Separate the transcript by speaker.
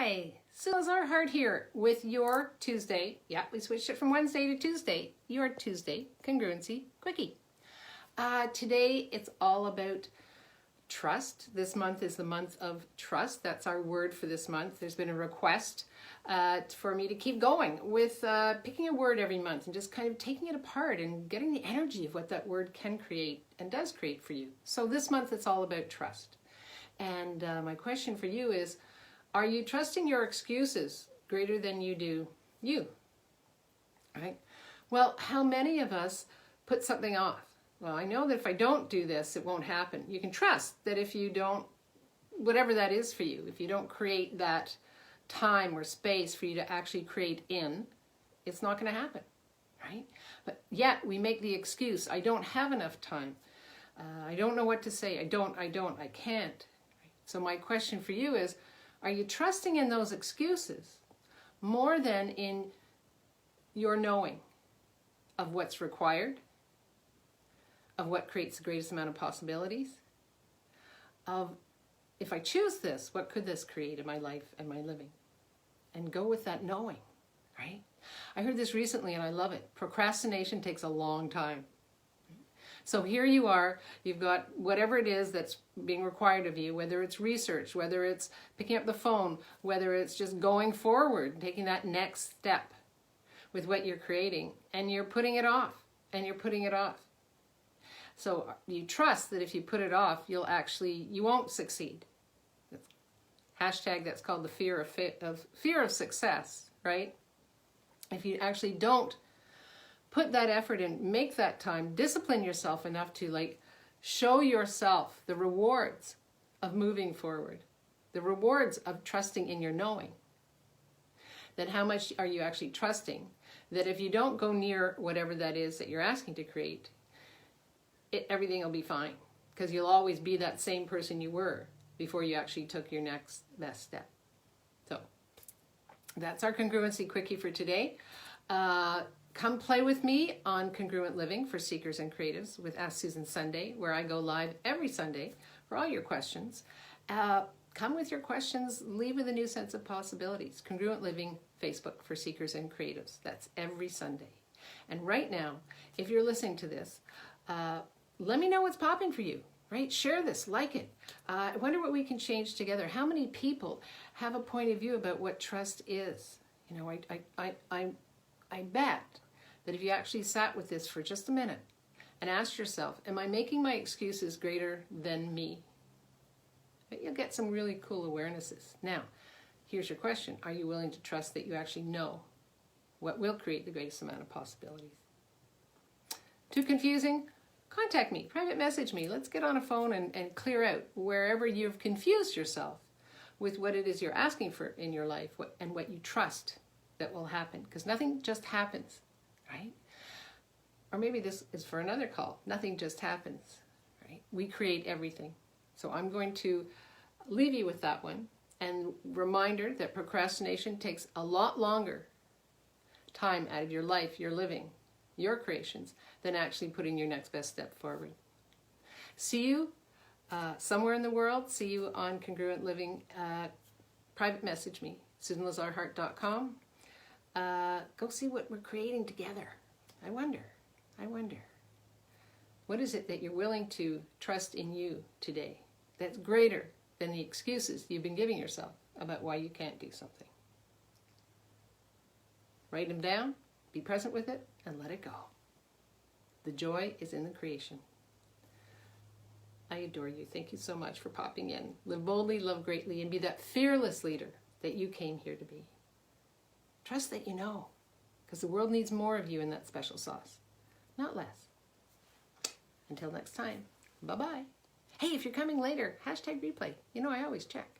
Speaker 1: Hi, Lazar Hart here with your Tuesday. Yeah, we switched it from Wednesday to Tuesday. Your Tuesday Congruency Quickie. Today it's all about trust. This month is the month of trust. That's our word for this month. There's been a request for me to keep going with picking a word every month and just kind of taking it apart and getting the energy of what that word can create and does create for you. So this month it's all about trust. And my question for you is, are you trusting your excuses greater than you do you? Right? Well, how many of us put something off? Well, I know that if I don't do this, it won't happen. You can trust that if you don't, whatever that is for you, if you don't create that time or space for you to actually create in, it's not going to happen, right? But yet we make the excuse, I don't have enough time. I don't know what to say. I can't. So my question for you is, are you trusting in those excuses more than in your knowing of what's required, of what creates the greatest amount of possibilities, of if I choose this, what could this create in my life and my living? And go with that knowing, right? I heard this recently and I love it. Procrastination takes a long time. So here you are, you've got whatever it is that's being required of you, whether it's research, whether it's picking up the phone, whether it's just going forward, taking that next step with what you're creating, and you're putting it off, and you're putting it off. So you trust that if you put it off, you won't succeed. Hashtag that's called the fear of success, right? If you actually don't put that effort in, make that time, discipline yourself enough to show yourself the rewards of moving forward, the rewards of trusting in your knowing. That how much are you actually trusting that if you don't go near whatever that is that you're asking to create, everything will be fine, because you'll always be that same person you were before you actually took your next best step. So that's our Congruency Quickie for today. Come play with me on Congruent Living for Seekers and Creatives with Ask Susan Sunday, where I go live every Sunday for all your questions. Come with your questions, leave with a new sense of possibilities. Congruent Living Facebook for Seekers and Creatives. That's every Sunday. And right now, if you're listening to this, let me know what's popping for you, right? Share this, like it. I wonder what we can change together. How many people have a point of view about what trust is? You know, I bet that if you actually sat with this for just a minute and asked yourself, am I making my excuses greater than me? But you'll get some really cool awarenesses. Now, here's your question. Are you willing to trust that you actually know what will create the greatest amount of possibilities? Too confusing? Contact me, private message me. Let's get on a phone and clear out wherever you've confused yourself with what it is you're asking for in your life and what you trust that will happen, because nothing just happens, right? Or maybe this is for another call. Nothing just happens, right? We create everything. So I'm going to leave you with that one, and reminder that procrastination takes a lot longer time out of your life, your living, your creations, than actually putting your next best step forward. See you somewhere in the world. See you on Congruent Living. Private message me, SusanLazarHart.com. Go see what we're creating together. I wonder. What is it that you're willing to trust in you today that's greater than the excuses you've been giving yourself about why you can't do something? Write them down, be present with it, and let it go. The joy is in the creation. I adore you. Thank you so much for popping in. Live boldly, love greatly, and be that fearless leader that you came here to be. Trust that you know, because the world needs more of you in that special sauce, not less. Until next time, bye-bye. Hey, if you're coming later, hashtag replay. You know I always check.